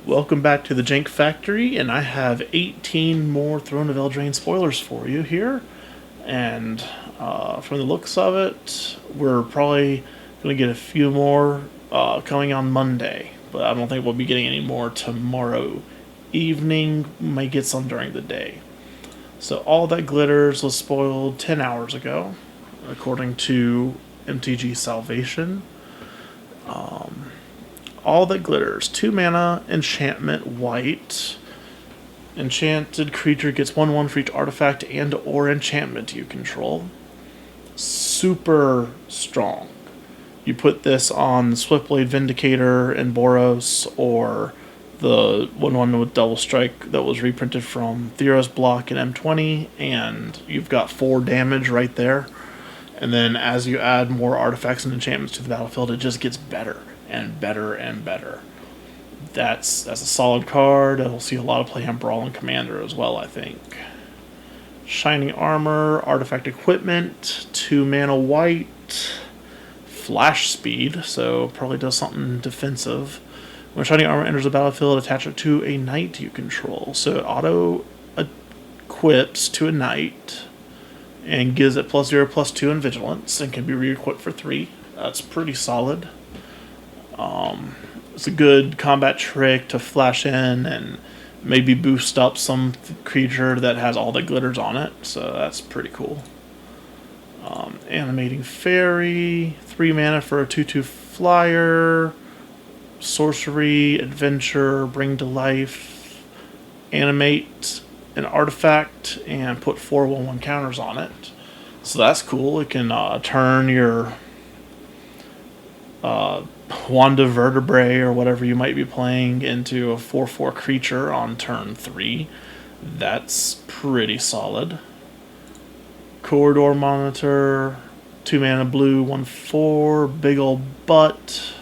Welcome back to the Jank Factory, and I have 18 more Throne of Eldraine spoilers for you here. And from the looks of it, we're probably going to get a few more coming on Monday, but I don't think we'll be getting any more tomorrow evening. Might get some during the day. So All That Glitters was spoiled 10 hours ago, according to MTG Salvation. All That Glitters, 2 mana, enchantment, white. Enchanted creature gets 1/1 for each artifact and or enchantment you control. Super strong. You put this on Swiftblade Vindicator and Boros, or the 1/1 with Double Strike that was reprinted from Theros Block and M20, and you've got 4 damage right there. And then as you add more artifacts and enchantments to the battlefield, it just gets better and better and better. That's a solid card. It'll see a lot of play on Brawl and Commander as well, I think. Shining Armor, Artifact Equipment, 2 mana white, Flash Speed, so probably does something defensive. When Shining Armor enters the battlefield, attach it to a knight you control. So it auto equips to a knight and gives it +0/+2 in Vigilance and can be re-equipped for 3. That's pretty solid. It's a good combat trick to flash in and maybe boost up some creature that has All That Glitters on it, so that's pretty cool. Animating Fairy, 3 mana for a 2/2 flyer, sorcery, adventure, bring to life, animate an artifact, and put 4 1/1 counters on it. So that's cool. It can turn your Wand of Vertebrae or whatever you might be playing into a 4/4 creature on turn 3. That's pretty solid. Corridor Monitor, 2 mana blue, 1/4, big ol' butt.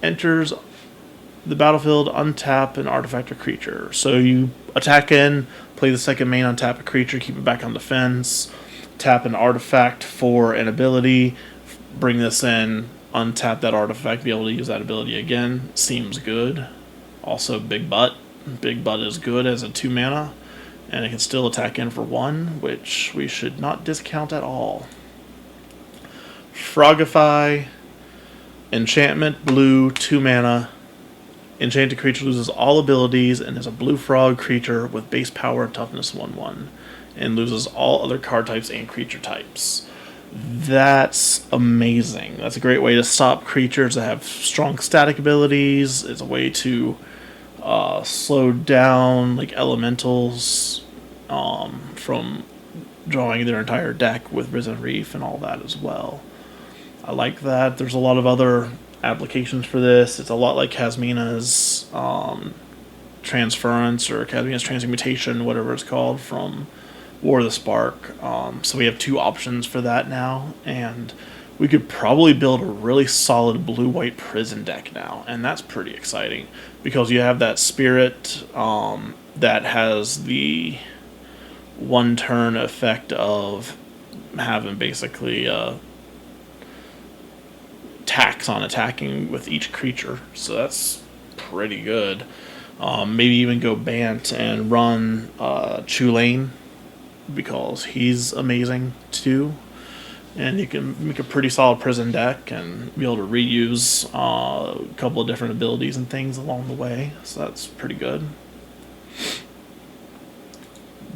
Enters the battlefield, untap an artifact or creature. So you attack in, play the second main, untap a creature, keep it back on defense, tap an artifact for an ability, bring this in, untap that artifact, be able to use that ability again. Seems good. Also Big Butt. Big Butt is good as a 2 mana, and it can still attack in for 1, which we should not discount at all. Frogify, enchantment, blue, 2 mana. Enchanted creature loses all abilities and is a blue frog creature with base power and toughness 1/1, and loses all other card types and creature types. That's amazing. That's a great way to stop creatures that have strong static abilities. It's a way to slow down like elementals from drawing their entire deck with Risen Reef and all that as well. I like that. There's a lot of other applications for this. It's a lot like Kasmina's Transference or Kasmina's Transmutation, whatever it's called, from War of the Spark. So we have 2 options for that now, and we could probably build a really solid blue-white prison deck now, and that's pretty exciting because you have that spirit that has the 1-turn effect of having basically tax on attacking with each creature, so that's pretty good. Maybe even go Bant and run Chulane, because he's amazing too, and you can make a pretty solid prison deck and be able to reuse a couple of different abilities and things along the way, so that's pretty good.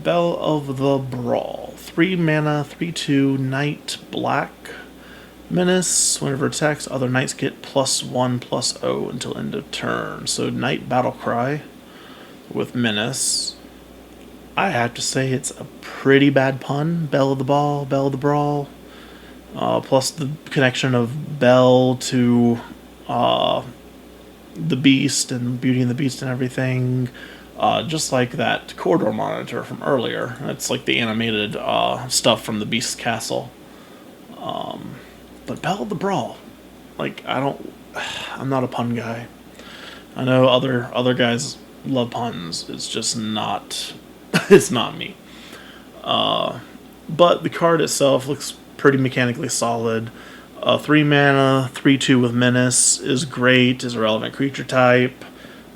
Bell of the Brawl, 3 mana, 3/2, knight, black, menace. Whenever it attacks, other knights get +1/+0 until end of turn. So knight battle cry with menace. I have to say it's a pretty bad pun. Bell of the Ball, Bell of the Brawl. Plus the connection of Bell to the Beast and Beauty and the Beast and everything. Just like that Corridor Monitor from earlier. It's like the animated stuff from the Beast's Castle. But Bell of the Brawl. Like, I'm not a pun guy. I know other guys love puns. It's just not... it's not me. But the card itself looks pretty mechanically solid. 3 mana, 3/2 with Menace is great, is a relevant creature type.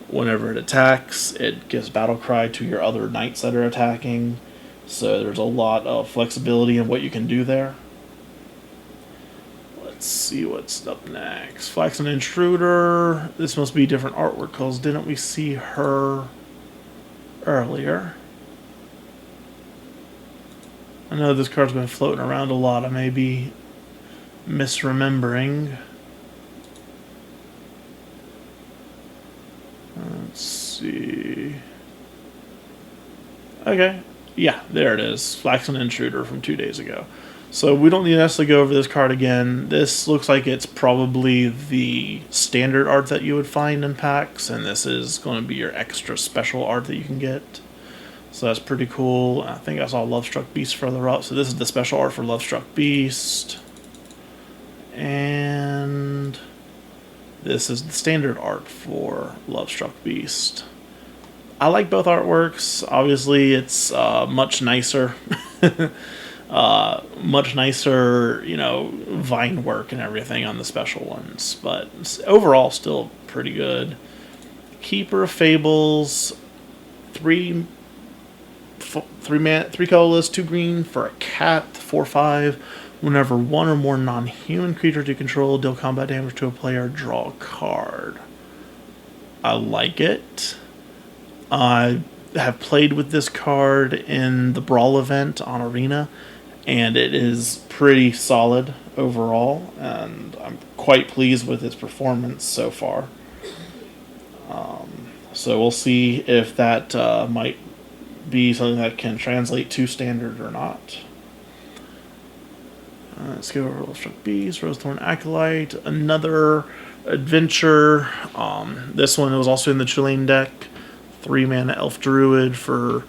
Whenever it attacks, it gives battle cry to your other knights that are attacking. So there's a lot of flexibility in what you can do there. Let's see what's up next. Flaxen Intruder. This must be different artwork because didn't we see her earlier? I know this card's been floating around a lot. I may be misremembering. Let's see. Okay. Yeah, there it is. Flaxen Intruder from 2 days ago. So we don't need to necessarily go over this card again. This looks like it's probably the standard art that you would find in packs, and this is going to be your extra special art that you can get. So that's pretty cool. I think I saw Lovestruck Beast further up. So this is the special art for Lovestruck Beast. And this is the standard art for Lovestruck Beast. I like both artworks. Obviously, it's much nicer. Much nicer, you know, vine work and everything on the special ones. But overall, still pretty good. Keeper of Fables, three colorless, 2 green for a cat, 4/5. Whenever one or more non-human creatures you control deal combat damage to a player, draw a card. I like it. I have played with this card in the Brawl event on Arena, and it is pretty solid overall, and I'm quite pleased with its performance so far. So we'll see if that might be something that can translate to standard or not. Let's go over Lovestruck Beast, Rosethorn Acolyte, another adventure. This one was also in the Chilean deck. 3 mana Elf Druid for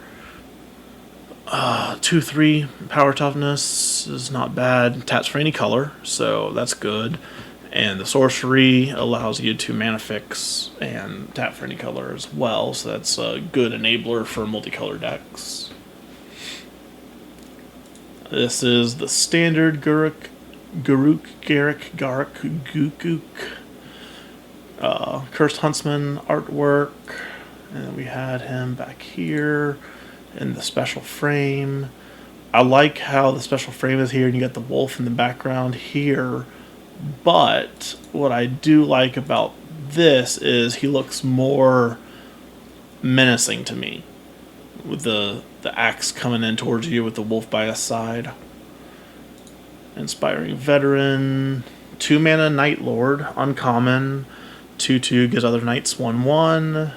2/3 power toughness is not bad. Taps for any color, so that's good. And the sorcery allows you to mana fix and tap for any color as well, so that's a good enabler for multicolor decks. This is the standard Garruk, Gukuk, Cursed Huntsman artwork. And we had him back here in the special frame. I like how the special frame is here and you got the wolf in the background here. But what I do like about this is he looks more menacing to me, with the axe coming in towards you with the wolf by his side. Inspiring Veteran, 2 mana Night Lord, uncommon, 2/2 gives other knights 1/1.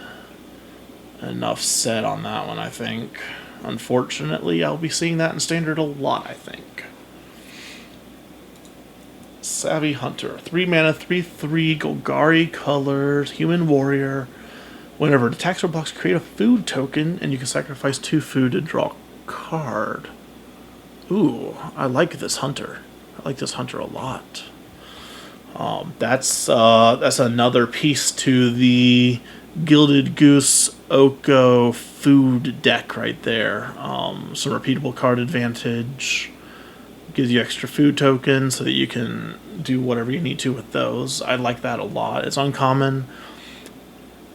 Enough said on that one, I think. Unfortunately, I'll be seeing that in standard a lot, I think. Savvy Hunter, 3 mana, 3/3, Golgari colors, human warrior. Whenever it attacks or blocks, create a food token, and you can sacrifice 2 food to draw a card. Ooh, I like this hunter. I like this hunter a lot. That's another piece to the Gilded Goose Oko food deck right there. Some repeatable card advantage. Gives you extra food tokens so that you can do whatever you need to with those. I like that a lot. It's uncommon.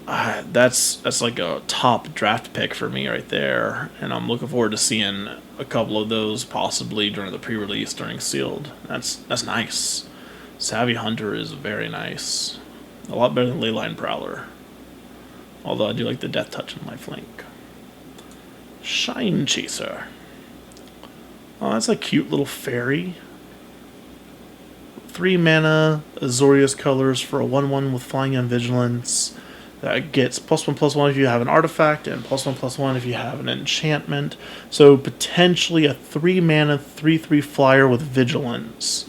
That's like a top draft pick for me right there, and I'm looking forward to seeing a couple of those possibly during the pre-release during Sealed. That's nice. Savvy Hunter is very nice. A lot better than Leyline Prowler. Although I do like the Death Touch in lifelink. Shine Chaser. Oh, that's a cute little fairy. 3 mana, Azorius colors for a 1/1 with Flying and Vigilance. That gets +1/+1 if you have an artifact, and +1/+1 if you have an enchantment. So potentially a 3 mana, 3/3 flyer with Vigilance.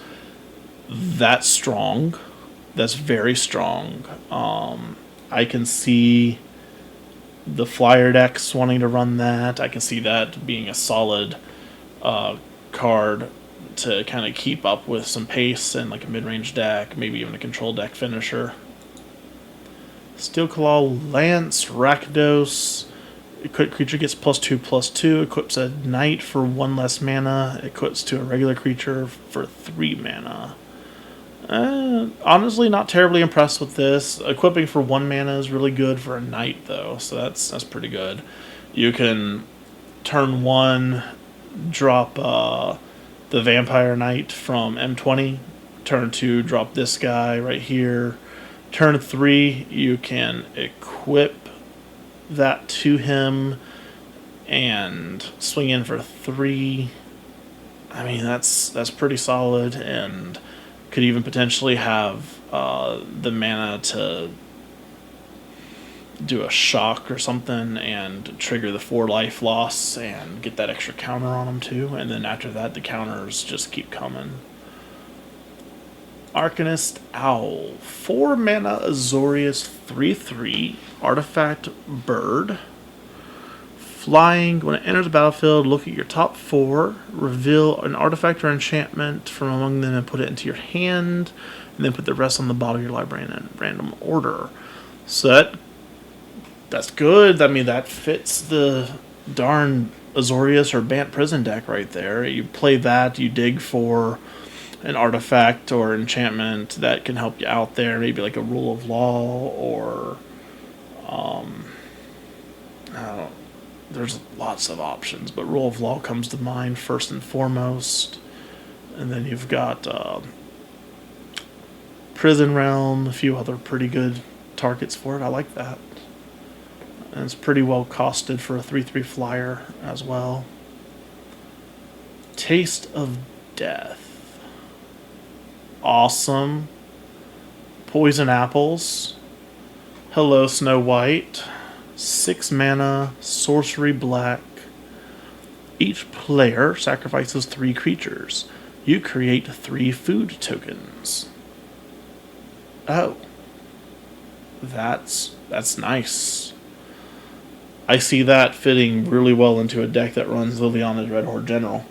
That's strong. That's very strong. I can see the flyer decks wanting to run that. I can see that being a solid card to kind of keep up with some pace and like a mid-range deck, maybe even a control deck finisher. Steelclaw Lance, Rakdos. Equipped creature gets +2/+2. Equips a knight for 1 less mana. Equips to a regular creature for 3 mana. Honestly, not terribly impressed with this. Equipping for 1 mana is really good for a knight, though, so that's pretty good. You can turn 1, drop the Vampire Knight from M20. Turn 2, drop this guy right here. Turn 3, you can equip that to him and swing in for 3. I mean, that's pretty solid, and could even potentially have the mana to do a shock or something and trigger the 4 life loss and get that extra counter on him too. And then after that, the counters just keep coming. Arcanist Owl. 4 mana Azorius 3/3 artifact bird. Flying. When it enters the battlefield, look at your top 4, reveal an artifact or enchantment from among them and put it into your hand, and then put the rest on the bottom of your library in random order. So that's good. I mean, that fits the darn Azorius or Bant Prison deck right there. You play that, you dig for an artifact or enchantment that can help you out there, maybe like a Rule of Law or I don't know. There's lots of options, but Rule of Law comes to mind first and foremost. And then you've got Prison Realm, a few other pretty good targets for it. I like that. And it's pretty well costed for a 3/3 flyer as well. Taste of Death. Awesome. Poison Apples. Hello, Snow White. 6 mana, sorcery black. Each player sacrifices 3 creatures. You create 3 food tokens. Oh. That's nice. I see that fitting really well into a deck that runs Liliana's Red Horde General.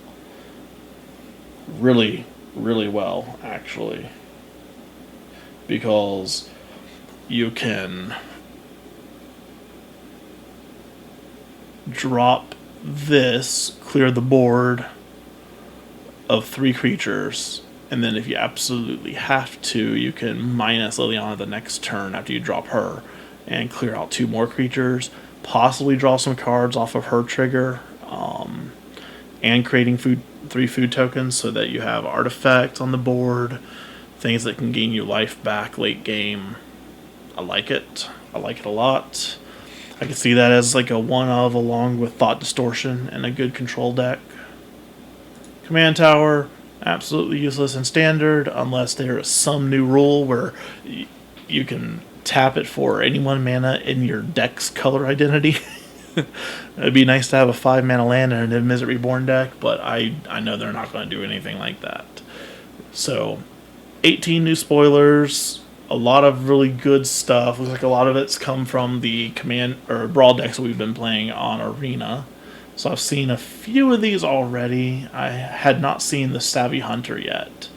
Really, really well, actually. Because you can drop this, clear the board of 3 creatures, and then if you absolutely have to, you can minus Liliana the next turn after you drop her and clear out 2 more creatures, possibly draw some cards off of her trigger, and creating 3 food tokens so that you have artifacts on the board, things that can gain you life back late game. I like it. I like it a lot. I can see that as like a one of along with Thought Distortion and a good control deck. Command Tower, absolutely useless in Standard unless there is some new rule where you can tap it for any 1 mana in your deck's color identity. It'd be nice to have a 5 mana land in a Mizzet Reborn deck, but I know they're not going to do anything like that. So, 18 new spoilers. A lot of really good stuff. Looks like a lot of it's come from the command or Brawl decks that we've been playing on Arena. So I've seen a few of these already. I had not seen the Savvy Hunter yet,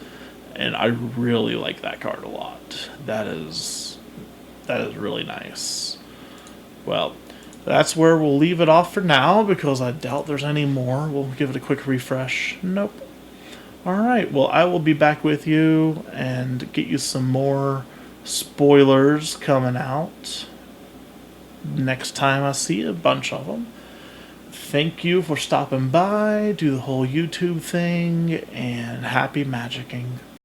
and I really like that card a lot. That is really nice. Well, that's where we'll leave it off for now because I doubt there's any more. We'll give it a quick refresh. Nope. Alright, well, I will be back with you and get you some more spoilers coming out next time I see a bunch of them. Thank you for stopping by, do the whole YouTube thing, and happy magicking.